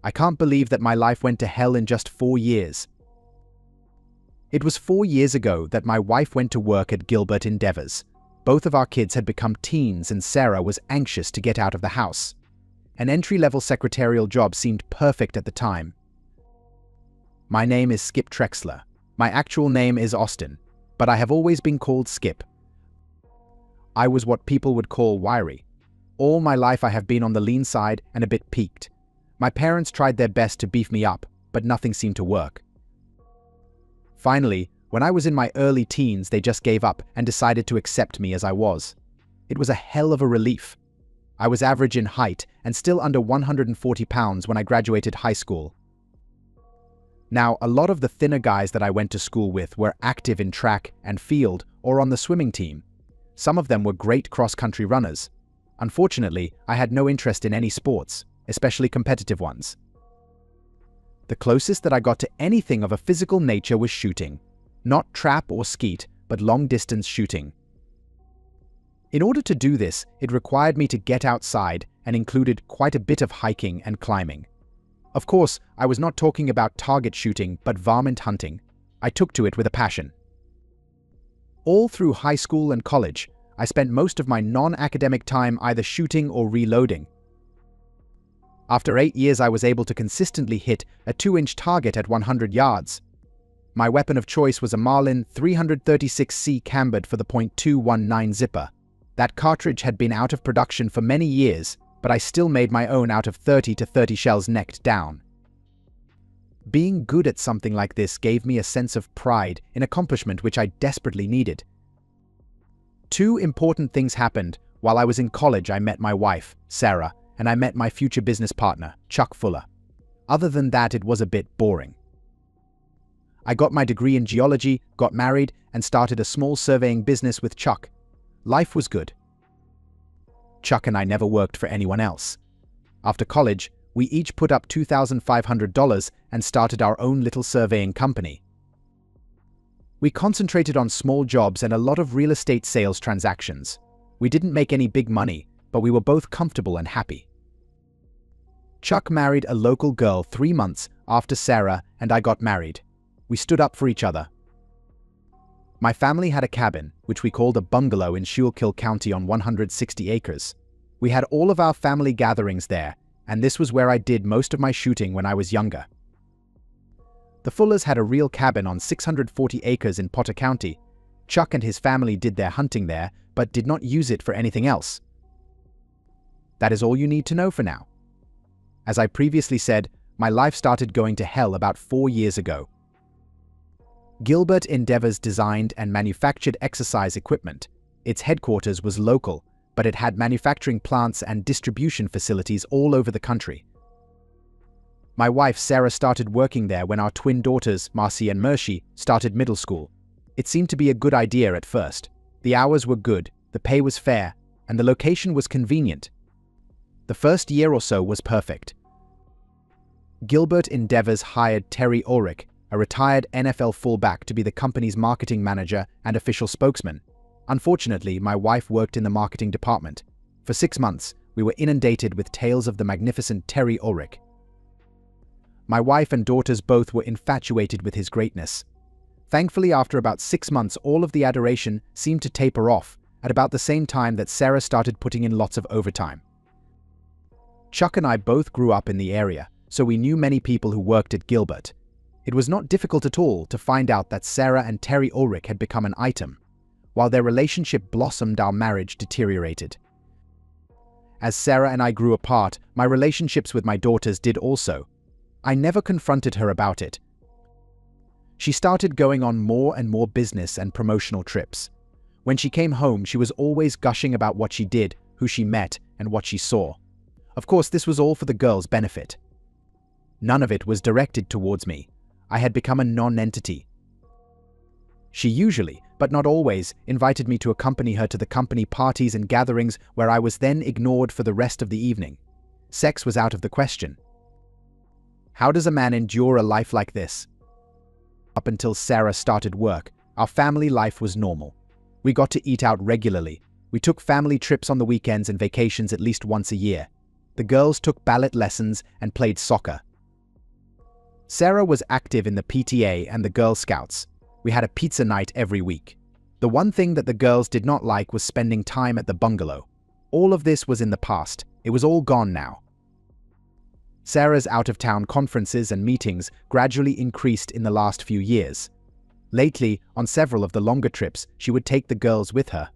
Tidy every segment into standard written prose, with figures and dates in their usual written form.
I can't believe that my life went to hell in just 4 years. It was 4 years ago that my wife went to work at Gilbert Endeavors. Both of our kids had become teens and Sarah was anxious to get out of the house. An entry-level secretarial job seemed perfect at the time. My name is Skip Trexler. My actual name is Austin, but I have always been called Skip. I was what people would call wiry. All my life I have been on the lean side and a bit peaked. My parents tried their best to beef me up, but nothing seemed to work. Finally, when I was in my early teens, they just gave up and decided to accept me as I was. It was a hell of a relief. I was average in height and still under 140 pounds when I graduated high school. Now, a lot of the thinner guys that I went to school with were active in track and field or on the swimming team. Some of them were great cross-country runners. Unfortunately, I had no interest in any sports, especially competitive ones. The closest that I got to anything of a physical nature was shooting. Not trap or skeet, but long-distance shooting. In order to do this, it required me to get outside and included quite a bit of hiking and climbing. Of course, I was not talking about target shooting, but varmint hunting. I took to it with a passion. All through high school and college, I spent most of my non-academic time either shooting or reloading. After 8 years, I was able to consistently hit a 2-inch target at 100 yards. My weapon of choice was a Marlin 336C cambered for the .219 zipper. That cartridge had been out of production for many years, but I still made my own out of 30 to 30 shells necked down. Being good at something like this gave me a sense of pride in accomplishment which I desperately needed. 2 important things happened. While I was in college, I met my wife, Sarah, and I met my future business partner, Chuck Fuller. Other than that, it was a bit boring. I got my degree in geology, got married, and started a small surveying business with Chuck. Life was good. Chuck and I never worked for anyone else. After college, we each put up $2,500 and started our own little surveying company. We concentrated on small jobs and a lot of real estate sales transactions. We didn't make any big money, but we were both comfortable and happy. Chuck married a local girl 3 months after Sarah and I got married. We stood up for each other. My family had a cabin, which we called a bungalow in Schuylkill County on 160 acres. We had all of our family gatherings there, and this was where I did most of my shooting when I was younger. The Fullers had a real cabin on 640 acres in Potter County. Chuck and his family did their hunting there, but did not use it for anything else. That is all you need to know for now. As I previously said, my life started going to hell about 4 years ago. Gilbert Endeavors designed and manufactured exercise equipment. Its headquarters was local, but it had manufacturing plants and distribution facilities all over the country. My wife Sarah started working there when our twin daughters, Marcy and Mercy, started middle school. It seemed to be a good idea at first. The hours were good, the pay was fair, and the location was convenient. The first year or so was perfect. Gilbert Endeavors hired Terry Ulrich, a retired NFL fullback, to be the company's marketing manager and official spokesman. Unfortunately, my wife worked in the marketing department. For 6 months, we were inundated with tales of the magnificent Terry Ulrich. My wife and daughters both were infatuated with his greatness. Thankfully, after about 6 months, all of the adoration seemed to taper off at about the same time that Sarah started putting in lots of overtime. Chuck and I both grew up in the area, so we knew many people who worked at Gilbert. It was not difficult at all to find out that Sarah and Terry Ulrich had become an item. While their relationship blossomed, our marriage deteriorated. As Sarah and I grew apart, my relationships with my daughters did also. I never confronted her about it. She started going on more and more business and promotional trips. When she came home, she was always gushing about what she did, who she met, and what she saw. Of course, this was all for the girls' benefit. None of it was directed towards me. I had become a non-entity. She usually, but not always, invited me to accompany her to the company parties and gatherings where I was then ignored for the rest of the evening. Sex was out of the question. How does a man endure a life like this? Up until Sarah started work, our family life was normal. We got to eat out regularly. We took family trips on the weekends and vacations at least once a year. The girls took ballet lessons and played soccer. Sarah was active in the PTA and the Girl Scouts. We had a pizza night every week. The one thing that the girls did not like was spending time at the bungalow. All of this was in the past. It was all gone now. Sarah's out-of-town conferences and meetings gradually increased in the last few years. Lately, on several of the longer trips, she would take the girls with her.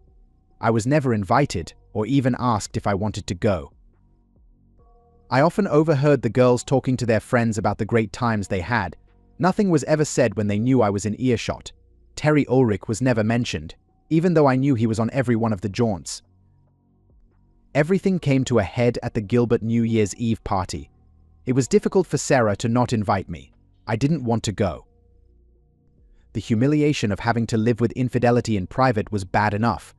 I was never invited or even asked if I wanted to go. I often overheard the girls talking to their friends about the great times they had. Nothing was ever said when they knew I was in earshot. Terry Ulrich was never mentioned, even though I knew he was on every one of the jaunts. Everything came to a head at the Gilbert New Year's Eve party. It was difficult for Sarah to not invite me. I didn't want to go. The humiliation of having to live with infidelity in private was bad enough.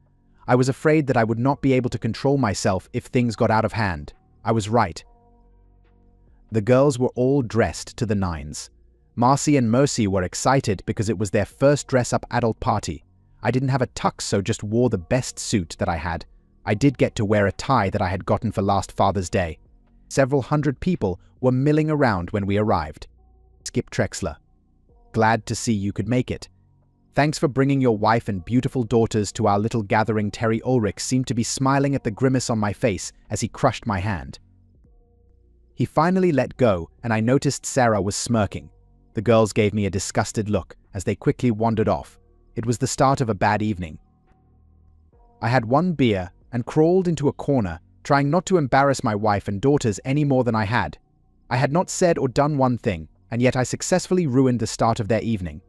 I was afraid that I would not be able to control myself if things got out of hand. I was right. The girls were all dressed to the nines. Marcy and Mercy were excited because it was their first dress-up adult party. I didn't have a tux, so just wore the best suit that I had. I did get to wear a tie that I had gotten for last Father's Day. Several hundred people were milling around when we arrived. Skip Trexler. Glad to see you could make it. Thanks for bringing your wife and beautiful daughters to our little gathering. Terry Ulrich seemed to be smiling at the grimace on my face as he crushed my hand. He finally let go, and I noticed Sarah was smirking. The girls gave me a disgusted look as they quickly wandered off. It was the start of a bad evening. I had one beer and crawled into a corner, trying not to embarrass my wife and daughters any more than I had. I had not said or done one thing, and yet I successfully ruined the start of their evening.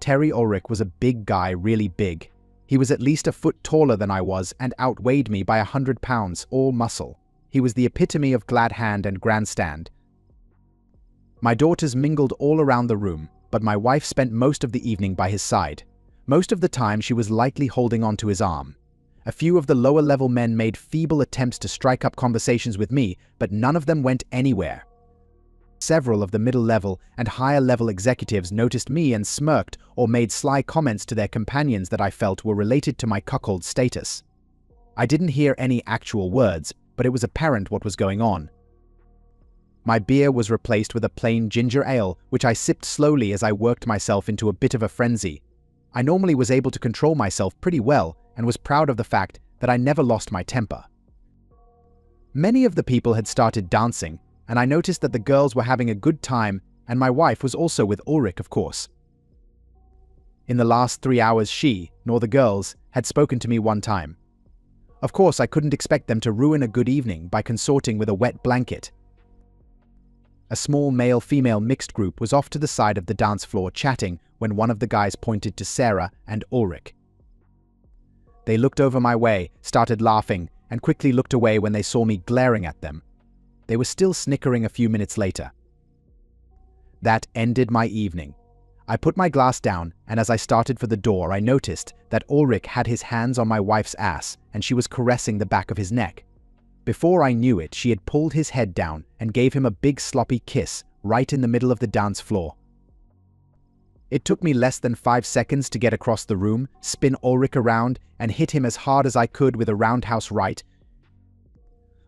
Terry Ulrich was a big guy, really big. He was at least a foot taller than I was and outweighed me by 100 pounds, all muscle. He was the epitome of glad hand and grandstand. My daughters mingled all around the room, but my wife spent most of the evening by his side. Most of the time she was lightly holding on to his arm. A few of the lower-level men made feeble attempts to strike up conversations with me, but none of them went anywhere. Several of the middle-level and higher-level executives noticed me and smirked or made sly comments to their companions that I felt were related to my cuckold status. I didn't hear any actual words, but it was apparent what was going on. My beer was replaced with a plain ginger ale, which I sipped slowly as I worked myself into a bit of a frenzy. I normally was able to control myself pretty well and was proud of the fact that I never lost my temper. Many of the people had started dancing, and I noticed that the girls were having a good time, and my wife was also with Ulrich, of course. In the last 3 hours she, nor the girls, had spoken to me one time. Of course, I couldn't expect them to ruin a good evening by consorting with a wet blanket. A small male-female mixed group was off to the side of the dance floor chatting when one of the guys pointed to Sarah and Ulrich. They looked over my way, started laughing, and quickly looked away when they saw me glaring at them. They were still snickering a few minutes later. That ended my evening. I put my glass down, and as I started for the door, I noticed that Ulrich had his hands on my wife's ass, and she was caressing the back of his neck. Before I knew it, she had pulled his head down and gave him a big sloppy kiss right in the middle of the dance floor. It took me less than 5 seconds to get across the room, spin Ulrich around, and hit him as hard as I could with a roundhouse right.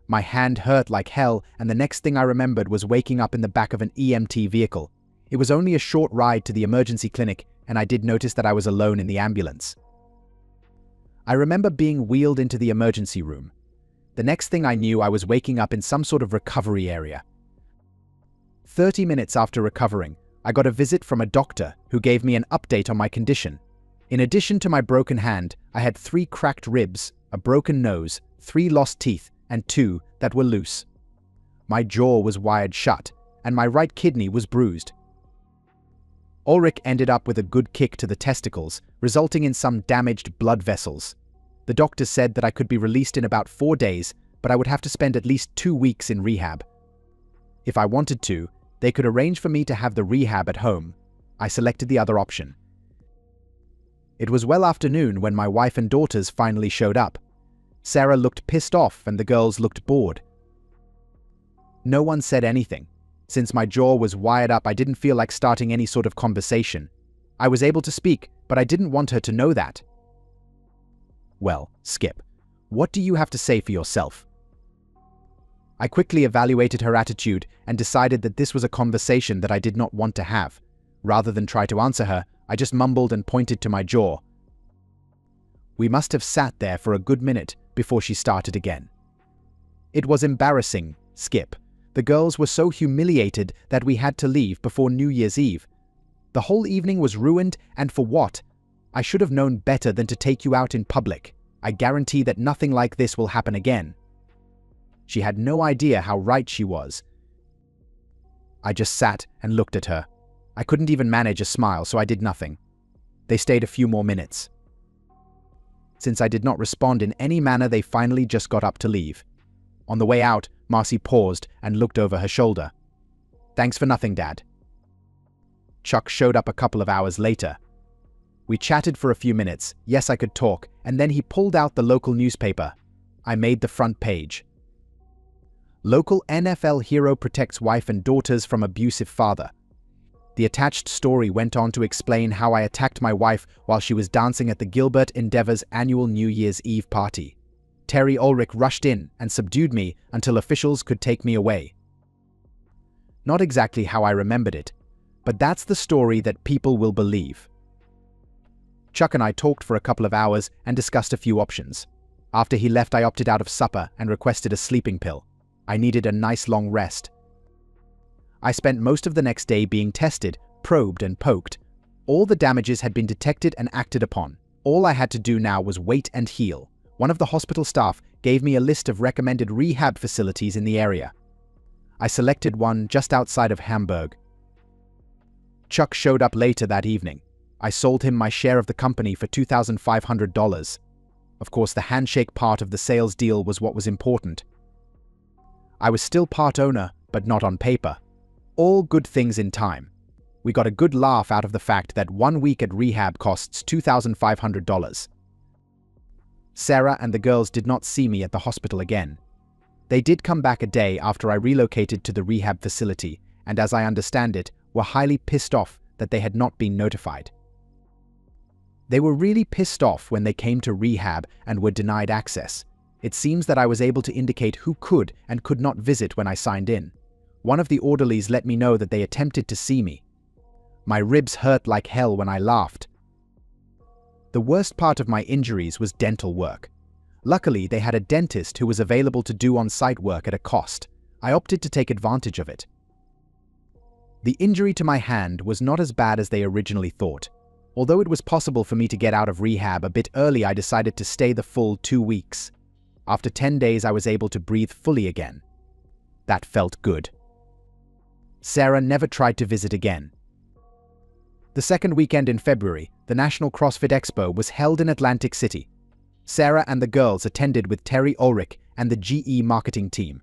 My hand hurt like hell, and the next thing I remembered was waking up in the back of an EMT vehicle. It was only a short ride to the emergency clinic, and I did notice that I was alone in the ambulance. I remember being wheeled into the emergency room. The next thing I knew, I was waking up in some sort of recovery area. 30 minutes after recovering, I got a visit from a doctor who gave me an update on my condition. In addition to my broken hand, I had 3 cracked ribs, a broken nose, 3 lost teeth, and 2 that were loose. My jaw was wired shut, and my right kidney was bruised. Ulrich ended up with a good kick to the testicles, resulting in some damaged blood vessels. The doctor said that I could be released in about 4 days, but I would have to spend at least 2 weeks in rehab. If I wanted to, they could arrange for me to have the rehab at home. I selected the other option. It was well after noon when my wife and daughters finally showed up. Sarah looked pissed off and the girls looked bored. No one said anything. Since my jaw was wired up, I didn't feel like starting any sort of conversation. I was able to speak, but I didn't want her to know that. Well, Skip, what do you have to say for yourself? I quickly evaluated her attitude and decided that this was a conversation that I did not want to have. Rather than try to answer her, I just mumbled and pointed to my jaw. We must have sat there for a good minute before she started again. It was embarrassing, Skip. The girls were so humiliated that we had to leave before New Year's Eve. The whole evening was ruined, and for what? I should have known better than to take you out in public. I guarantee that nothing like this will happen again. She had no idea how right she was. I just sat and looked at her. I couldn't even manage a smile, so I did nothing. They stayed a few more minutes. Since I did not respond in any manner, they finally just got up to leave. On the way out, Marcy paused and looked over her shoulder. "Thanks for nothing, Dad." Chuck showed up a couple of hours later. We chatted for a few minutes. Yes, I could talk, and then he pulled out the local newspaper. I made the front page. Local NFL hero protects wife and daughters from abusive father. The attached story went on to explain how I attacked my wife while she was dancing at the Gilbert Endeavor's annual New Year's Eve party. Terry Ulrich rushed in and subdued me until officials could take me away. Not exactly how I remembered it, but that's the story that people will believe. Chuck and I talked for a couple of hours and discussed a few options. After he left, I opted out of supper and requested a sleeping pill. I needed a nice long rest. I spent most of the next day being tested, probed, and poked. All the damages had been detected and acted upon. All I had to do now was wait and heal. One of the hospital staff gave me a list of recommended rehab facilities in the area. I selected one just outside of Hamburg. Chuck showed up later that evening. I sold him my share of the company for $2,500. Of course, the handshake part of the sales deal was what was important. I was still part owner, but not on paper. All good things in time. We got a good laugh out of the fact that 1 week at rehab costs $2,500. Sarah and the girls did not see me at the hospital again. They did come back a day after I relocated to the rehab facility, and as I understand it, were highly pissed off that they had not been notified. They were really pissed off when they came to rehab and were denied access. It seems that I was able to indicate who could and could not visit when I signed in. One of the orderlies let me know that they attempted to see me. My ribs hurt like hell when I laughed. The worst part of my injuries was dental work. Luckily, they had a dentist who was available to do on-site work at a cost. I opted to take advantage of it. The injury to my hand was not as bad as they originally thought. Although it was possible for me to get out of rehab a bit early, I decided to stay the full 2 weeks. After 10 days, I was able to breathe fully again. That felt good. Sarah never tried to visit again. The second weekend in February, the National CrossFit Expo was held in Atlantic City. Sarah and the girls attended with Terry Ulrich and the GE marketing team.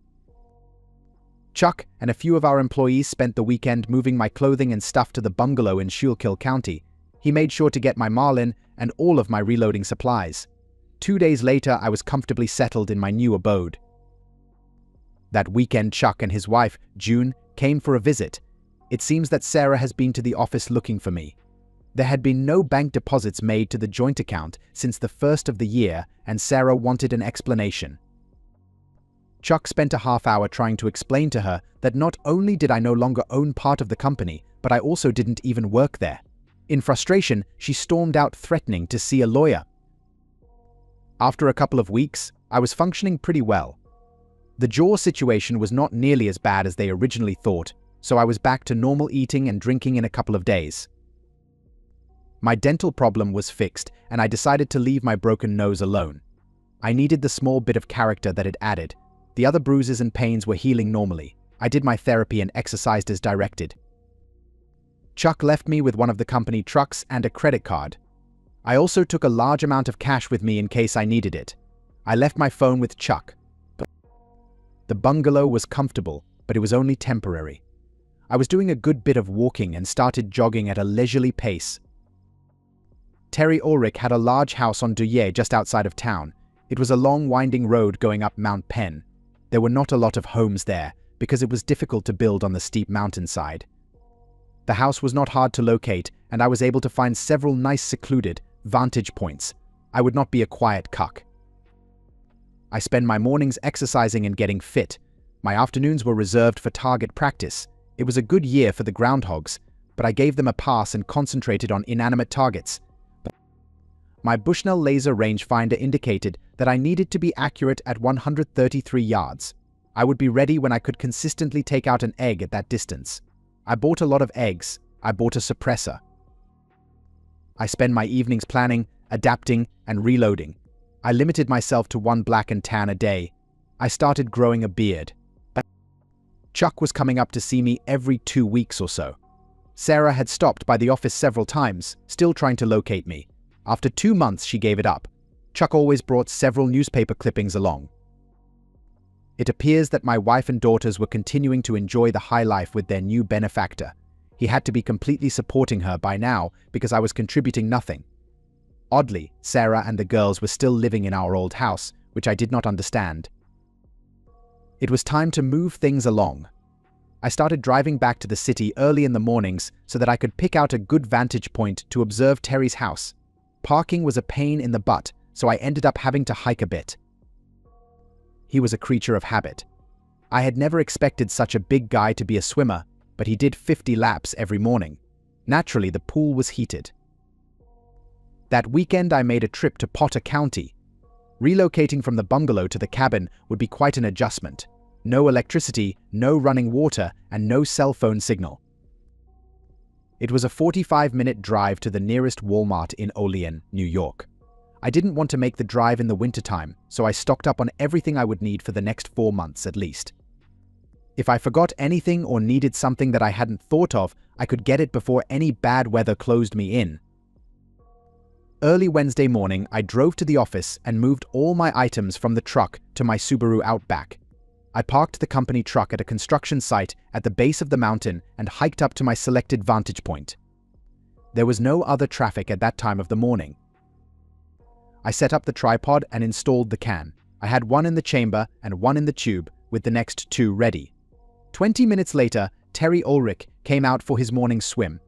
Chuck and a few of our employees spent the weekend moving my clothing and stuff to the bungalow in Schuylkill County. He made sure to get my Marlin and all of my reloading supplies. 2 days later, I was comfortably settled in my new abode. That weekend, Chuck and his wife, June, came for a visit. It seems that Sarah has been to the office looking for me. There had been no bank deposits made to the joint account since the first of the year, and Sarah wanted an explanation. Chuck spent a half hour trying to explain to her that not only did I no longer own part of the company, but I also didn't even work there. In frustration, she stormed out threatening to see a lawyer. After a couple of weeks, I was functioning pretty well. The jaw situation was not nearly as bad as they originally thought, so I was back to normal eating and drinking in a couple of days. My dental problem was fixed, and I decided to leave my broken nose alone. I needed the small bit of character that it added. The other bruises and pains were healing normally. I did my therapy and exercised as directed. Chuck left me with one of the company trucks and a credit card. I also took a large amount of cash with me in case I needed it. I left my phone with Chuck. The bungalow was comfortable, but it was only temporary. I was doing a good bit of walking and started jogging at a leisurely pace. Terry Ulrich had a large house on Douai just outside of town. It was a long winding road going up Mount Penn. There were not a lot of homes there because it was difficult to build on the steep mountainside. The house was not hard to locate, and I was able to find several nice secluded vantage points. I would not be a quiet cuck. I spend my mornings exercising and getting fit. My afternoons were reserved for target practice. It was a good year for the groundhogs, but I gave them a pass and concentrated on inanimate targets. My Bushnell laser rangefinder indicated that I needed to be accurate at 133 yards. I would be ready when I could consistently take out an egg at that distance. I bought a lot of eggs. I bought a suppressor. I spend my evenings planning, adapting, and reloading. I limited myself to 1 black and tan a day. I started growing a beard. Chuck was coming up to see me every 2 weeks or so. Sarah had stopped by the office several times, still trying to locate me. After 2 months, she gave it up. Chuck always brought several newspaper clippings along. It appears that my wife and daughters were continuing to enjoy the high life with their new benefactor. He had to be completely supporting her by now because I was contributing nothing. Oddly, Sarah and the girls were still living in our old house, which I did not understand. It was time to move things along. I started driving back to the city early in the mornings so that I could pick out a good vantage point to observe Terry's house. Parking was a pain in the butt, so I ended up having to hike a bit. He was a creature of habit. I had never expected such a big guy to be a swimmer, but he did 50 laps every morning. Naturally, the pool was heated. That weekend, I made a trip to Potter County. Relocating from the bungalow to the cabin would be quite an adjustment. No electricity, no running water, and no cell phone signal. It was a 45-minute drive to the nearest Walmart in Olean, New York. I didn't want to make the drive in the wintertime, so I stocked up on everything I would need for the next 4 months at least. If I forgot anything or needed something that I hadn't thought of, I could get it before any bad weather closed me in. Early Wednesday morning, I drove to the office and moved all my items from the truck to my Subaru Outback. I parked the company truck at a construction site at the base of the mountain and hiked up to my selected vantage point. There was no other traffic at that time of the morning. I set up the tripod and installed the can. I had one in the chamber and one in the tube, with the next 2 ready. 20 minutes later, Terry Ulrich came out for his morning swim.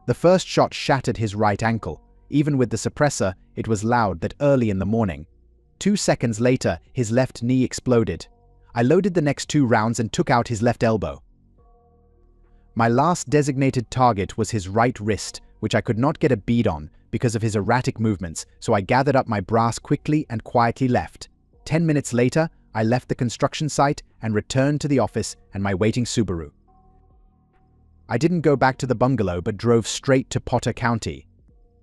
The first shot shattered his right ankle. Even with the suppressor, it was loud that early in the morning. 2 seconds later, his left knee exploded. I loaded the next 2 rounds and took out his left elbow. My last designated target was his right wrist, which I could not get a bead on because of his erratic movements, so I gathered up my brass quickly and quietly left. 10 minutes later, I left the construction site and returned to the office and my waiting Subaru. I didn't go back to the bungalow but drove straight to Potter County.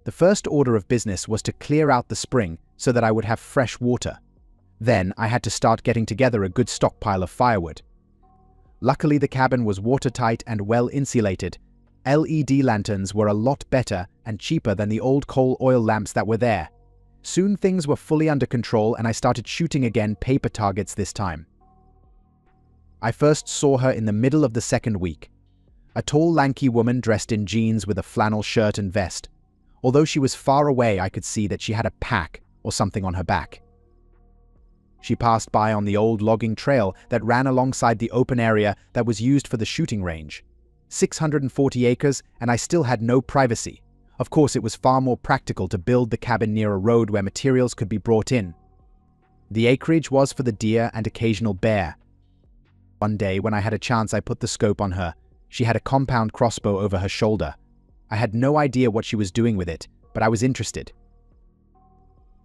The first order of business was to clear out the spring so that I would have fresh water. Then I had to start getting together a good stockpile of firewood. Luckily, the cabin was watertight and well insulated. LED lanterns were a lot better and cheaper than the old coal oil lamps that were there. Soon things were fully under control and I started shooting again, paper targets this time. I first saw her in the middle of the second week. A tall, lanky woman dressed in jeans with a flannel shirt and vest. Although she was far away, I could see that she had a pack or something on her back. She passed by on the old logging trail that ran alongside the open area that was used for the shooting range. 640 acres, and I still had no privacy. Of course, it was far more practical to build the cabin near a road where materials could be brought in. The acreage was for the deer and occasional bear. One day, when I had a chance, I put the scope on her. She had a compound crossbow over her shoulder. I had no idea what she was doing with it, but I was interested.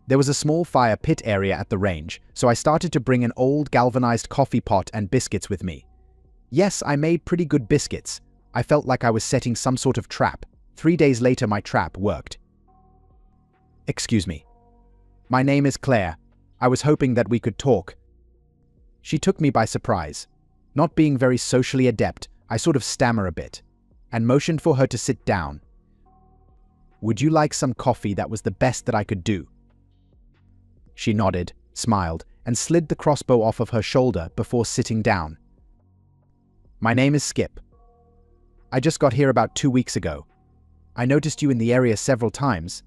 There was a small fire pit area at the range, so I started to bring an old galvanized coffee pot and biscuits with me. Yes, I made pretty good biscuits. I felt like I was setting some sort of trap. 3 days later, my trap worked. "Excuse me. My name is Claire. I was hoping that we could talk." She took me by surprise. Not being very socially adept, I sort of stammer a bit, and motioned for her to sit down. "Would you like some coffee? That was the best that I could do." She nodded, smiled, and slid the crossbow off of her shoulder before sitting down. "My name is Skip. I just got here about 2 weeks ago. I noticed you in the area several times.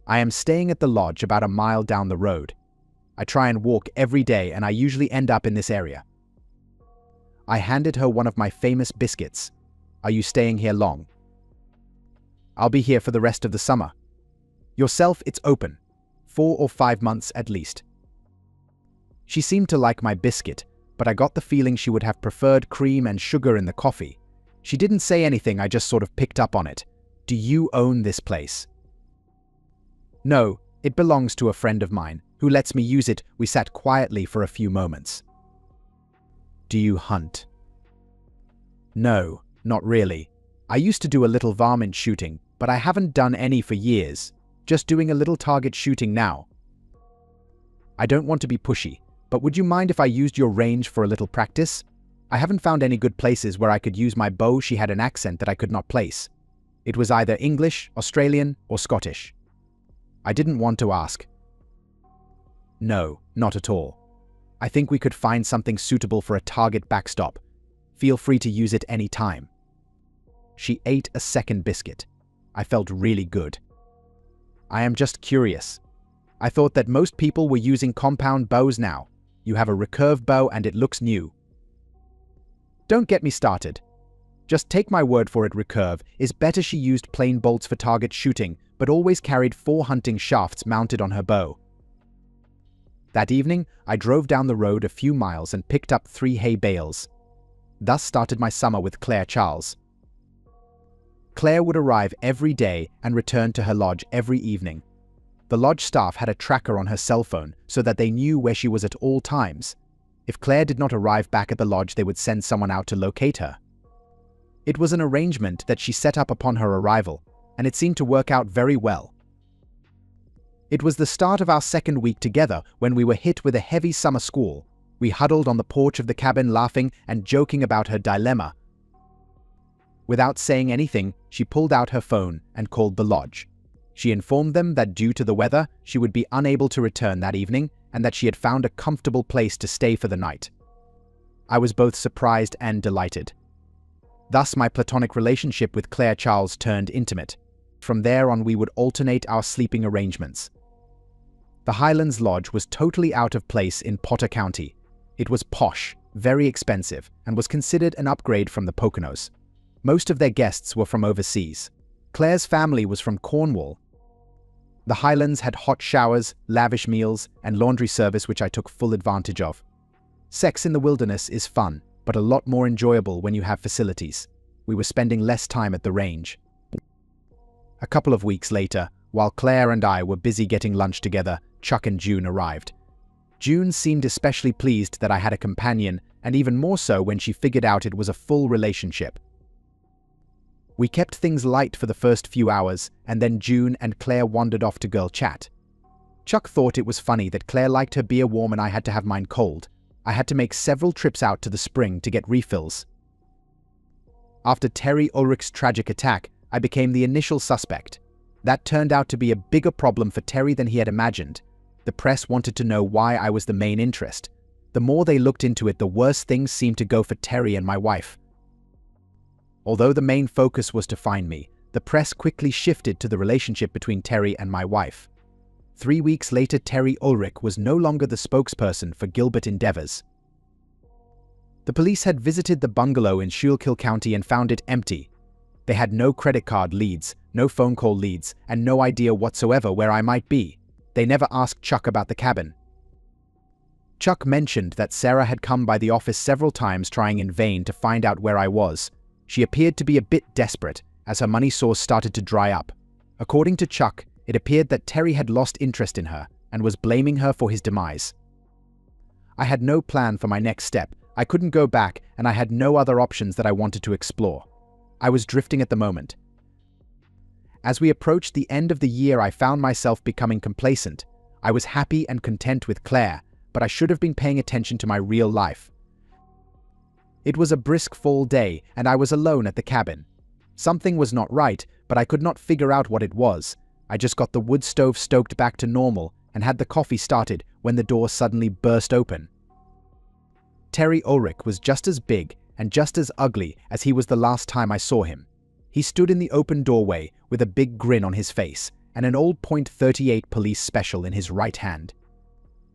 I am staying at the lodge about a mile down the road. I try and walk every day, and I usually end up in this area." I handed her one of my famous biscuits. "Are you staying here long?" "I'll be here for the rest of the summer." "Yourself, it's open. 4 or 5 months at least." She seemed to like my biscuit, but I got the feeling she would have preferred cream and sugar in the coffee. She didn't say anything, I just sort of picked up on it. Do you own this place? No, it belongs to a friend of mine, who lets me use it. We sat quietly for a few moments. Do you hunt? No, not really. I used to do a little varmint shooting, but I haven't done any for years. Just doing a little target shooting now. I don't want to be pushy, but would you mind if I used your range for a little practice? I haven't found any good places where I could use my bow. She had an accent that I could not place. It was either English, Australian, or Scottish. I didn't want to ask. No, not at all. I think we could find something suitable for a target backstop. Feel free to use it any time. She ate a second biscuit. I felt really good. I am just curious. I thought that most people were using compound bows now. You have a recurve bow and it looks new. Don't get me started. Just take my word for it, recurve is better. She used plain bolts for target shooting, but always carried 4 hunting shafts mounted on her bow. That evening, I drove down the road a few miles and picked up 3 hay bales. Thus started my summer with Claire Charles. Claire would arrive every day and return to her lodge every evening. The lodge staff had a tracker on her cell phone so that they knew where she was at all times. If Claire did not arrive back at the lodge, they would send someone out to locate her. It was an arrangement that she set up upon her arrival, and it seemed to work out very well. It was the start of our second week together when we were hit with a heavy summer squall. We huddled on the porch of the cabin laughing and joking about her dilemma. Without saying anything, she pulled out her phone and called the lodge. She informed them that due to the weather, she would be unable to return that evening and that she had found a comfortable place to stay for the night. I was both surprised and delighted. Thus, my platonic relationship with Claire Charles turned intimate. From there on, we would alternate our sleeping arrangements. The Highlands Lodge was totally out of place in Potter County. It was posh, very expensive, and was considered an upgrade from the Poconos. Most of their guests were from overseas. Claire's family was from Cornwall. The Highlands had hot showers, lavish meals, and laundry service which I took full advantage of. Sex in the wilderness is fun, but a lot more enjoyable when you have facilities. We were spending less time at the range. A couple of weeks later, while Claire and I were busy getting lunch together, Chuck and June arrived. June seemed especially pleased that I had a companion, and even more so when she figured out it was a full relationship. We kept things light for the first few hours, and then June and Claire wandered off to girl chat. Chuck thought it was funny that Claire liked her beer warm and I had to have mine cold. I had to make several trips out to the spring to get refills. After Terry Ulrich's tragic attack, I became the initial suspect. That turned out to be a bigger problem for Terry than he had imagined. The press wanted to know why I was the main interest. The more they looked into it, the worse things seemed to go for Terry and my wife. Although the main focus was to find me, the press quickly shifted to the relationship between Terry and my wife. 3 weeks later, Terry Ulrich was no longer the spokesperson for Gilbert Endeavors. The police had visited the bungalow in Schuylkill County and found it empty. They had no credit card leads, no phone call leads, and no idea whatsoever where I might be. They never asked Chuck about the cabin. Chuck mentioned that Sarah had come by the office several times trying in vain to find out where I was. She appeared to be a bit desperate, as her money source started to dry up. According to Chuck, it appeared that Terry had lost interest in her and was blaming her for his demise. I had no plan for my next step. I couldn't go back, and I had no other options that I wanted to explore. I was drifting at the moment. As we approached the end of the year, I found myself becoming complacent. I was happy and content with Claire, but I should have been paying attention to my real life. It was a brisk fall day, and I was alone at the cabin. Something was not right, but I could not figure out what it was. I just got the wood stove stoked back to normal and had the coffee started when the door suddenly burst open. Terry Ulrich was just as big and just as ugly as he was the last time I saw him. He stood in the open doorway with a big grin on his face and an old .38 police special in his right hand.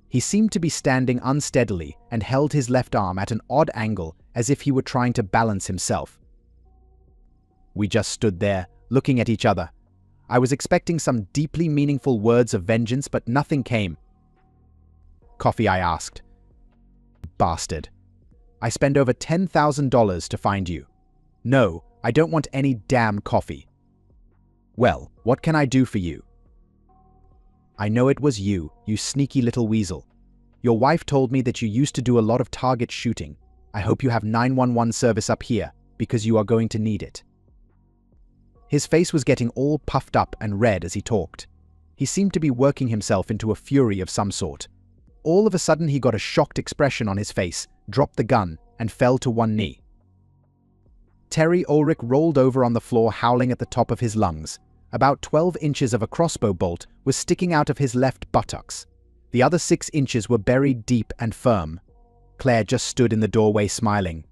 He seemed to be standing unsteadily and held his left arm at an odd angle as if he were trying to balance himself. We just stood there, looking at each other. I was expecting some deeply meaningful words of vengeance, but nothing came. "Coffee?" I asked. Bastard. I spend over $10,000 to find you. No, I don't want any damn coffee. Well, what can I do for you? I know it was you, you sneaky little weasel. Your wife told me that you used to do a lot of target shooting. I hope you have 911 service up here, because you are going to need it. His face was getting all puffed up and red as he talked. He seemed to be working himself into a fury of some sort. All of a sudden he got a shocked expression on his face, dropped the gun, and fell to one knee. Terry Ulrich rolled over on the floor howling at the top of his lungs. About 12 inches of a crossbow bolt was sticking out of his left buttocks. The other 6 inches were buried deep and firm. Claire just stood in the doorway smiling.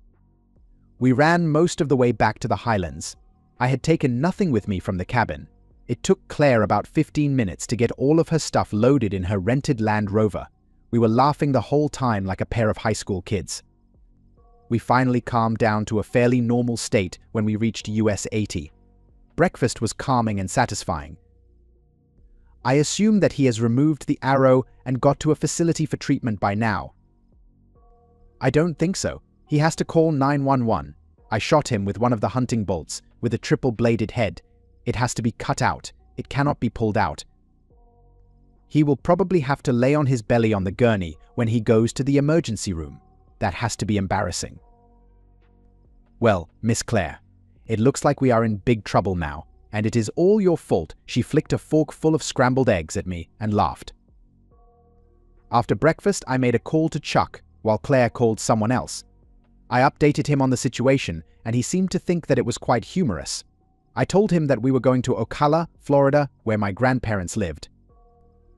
We ran most of the way back to the Highlands. I had taken nothing with me from the cabin. It took Claire about 15 minutes to get all of her stuff loaded in her rented Land Rover. We were laughing the whole time like a pair of high school kids. We finally calmed down to a fairly normal state when we reached US 80. Breakfast was calming and satisfying. I assume that he has removed the arrow and got to a facility for treatment by now. I don't think so. He has to call 911. I shot him with one of the hunting bolts, with a triple-bladed head. It has to be cut out. It cannot be pulled out. He will probably have to lay on his belly on the gurney when he goes to the emergency room. That has to be embarrassing. Well, Miss Claire, it looks like we are in big trouble now, and it is all your fault. She flicked a fork full of scrambled eggs at me and laughed. After breakfast, I made a call to Chuck, while Claire called someone else. I updated him on the situation, and he seemed to think that it was quite humorous. I told him that we were going to Ocala, Florida, where my grandparents lived.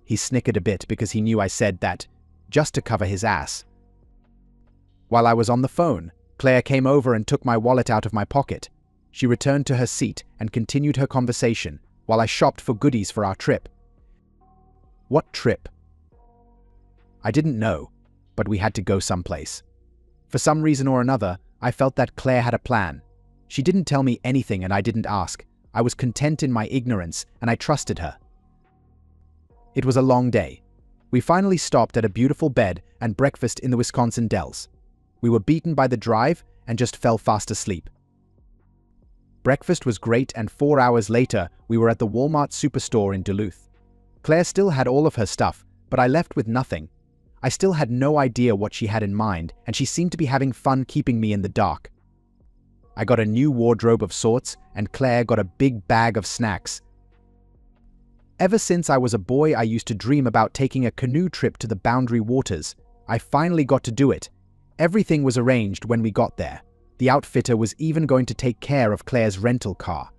He snickered a bit because he knew I said that, just to cover his ass. While I was on the phone, Claire came over and took my wallet out of my pocket. She returned to her seat and continued her conversation while I shopped for goodies for our trip. What trip? I didn't know, but we had to go someplace. For some reason or another, I felt that Claire had a plan. She didn't tell me anything and I didn't ask. I was content in my ignorance and I trusted her. It was a long day. We finally stopped at a beautiful bed and breakfast in the Wisconsin Dells. We were beaten by the drive and just fell fast asleep. Breakfast was great, and 4 hours later, we were at the Walmart superstore in Duluth. Claire still had all of her stuff, but I left with nothing. I still had no idea what she had in mind, and she seemed to be having fun keeping me in the dark. I got a new wardrobe of sorts, and Claire got a big bag of snacks. Ever since I was a boy, I used to dream about taking a canoe trip to the Boundary Waters. I finally got to do it. Everything was arranged when we got there. The outfitter was even going to take care of Claire's rental car.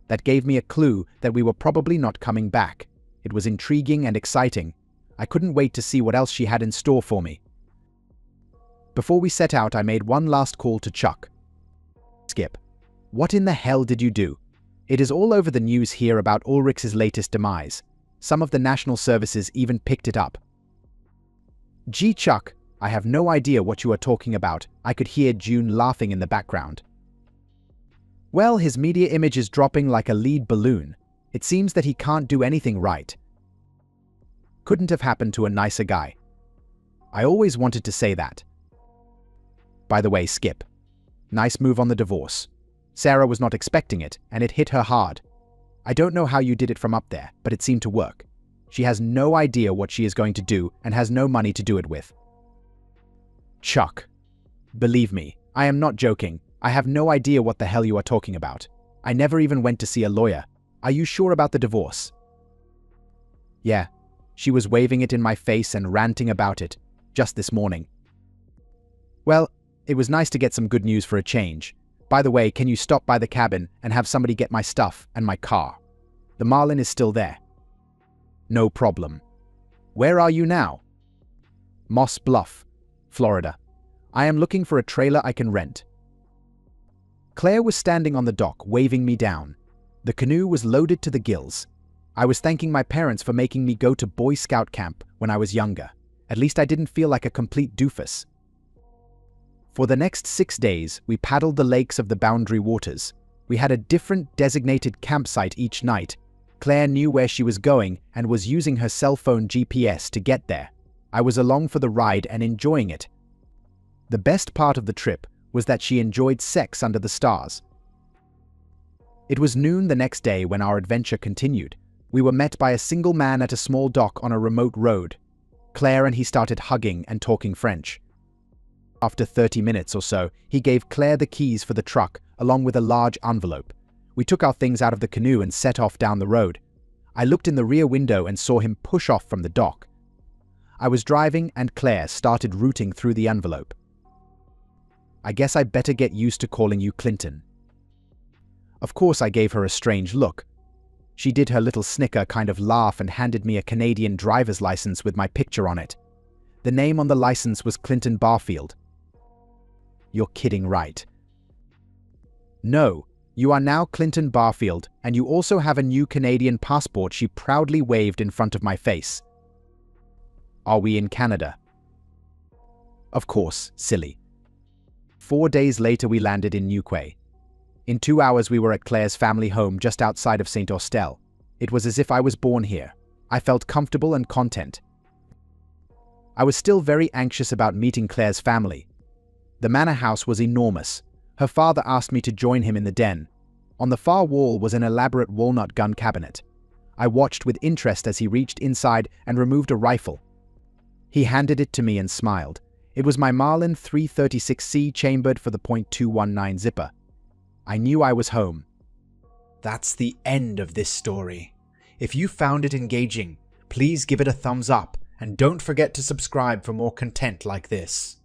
That gave me a clue that we were probably not coming back. It was intriguing and exciting. I couldn't wait to see what else she had in store for me. Before we set out, I made one last call to Chuck. Skip, what in the hell did you do? It is all over the news here about Ulrich's latest demise. Some of the national services even picked it up. Gee, Chuck, I have no idea what you are talking about. I could hear June laughing in the background. Well, his media image is dropping like a lead balloon. It seems that he can't do anything right. Couldn't have happened to a nicer guy. I always wanted to say that. By the way, Skip, nice move on the divorce. Sarah was not expecting it, and it hit her hard. I don't know how you did it from up there, but it seemed to work. She has no idea what she is going to do and has no money to do it with. Chuck, believe me, I am not joking. I have no idea what the hell you are talking about. I never even went to see a lawyer. Are you sure about the divorce? Yeah, she was waving it in my face and ranting about it, just this morning. Well, it was nice to get some good news for a change. By the way, can you stop by the cabin and have somebody get my stuff and my car? The Marlin is still there. No problem. Where are you now? Moss Bluff, Florida. I am looking for a trailer I can rent. Claire was standing on the dock, waving me down. The canoe was loaded to the gills. I was thanking my parents for making me go to Boy Scout camp when I was younger. At least I didn't feel like a complete doofus. For the next 6 days, we paddled the lakes of the Boundary Waters. We had a different designated campsite each night. Claire knew where she was going and was using her cell phone GPS to get there. I was along for the ride and enjoying it. The best part of the trip was that she enjoyed sex under the stars. It was noon the next day when our adventure continued. We were met by a single man at a small dock on a remote road. Claire and he started hugging and talking French. After 30 minutes or so, he gave Claire the keys for the truck, along with a large envelope. We took our things out of the canoe and set off down the road. I looked in the rear window and saw him push off from the dock. I was driving and Claire started rooting through the envelope. I guess I better get used to calling you Clinton. Of course, I gave her a strange look. She did her little snicker kind of laugh and handed me a Canadian driver's license with my picture on it. The name on the license was Clinton Barfield. You're kidding, right? No, you are now Clinton Barfield, and you also have a new Canadian passport, she proudly waved in front of my face. Are we in Canada? Of course, silly. 4 days later we landed in Newquay. In 2 hours we were at Claire's family home just outside of St. Austell. It was as if I was born here. I felt comfortable and content. I was still very anxious about meeting Claire's family. The manor house was enormous. Her father asked me to join him in the den. On the far wall was an elaborate walnut gun cabinet. I watched with interest as he reached inside and removed a rifle. He handed it to me and smiled. It was my Marlin 336C chambered for the .219 zipper. I knew I was home. That's the end of this story. If you found it engaging, please give it a thumbs up and don't forget to subscribe for more content like this.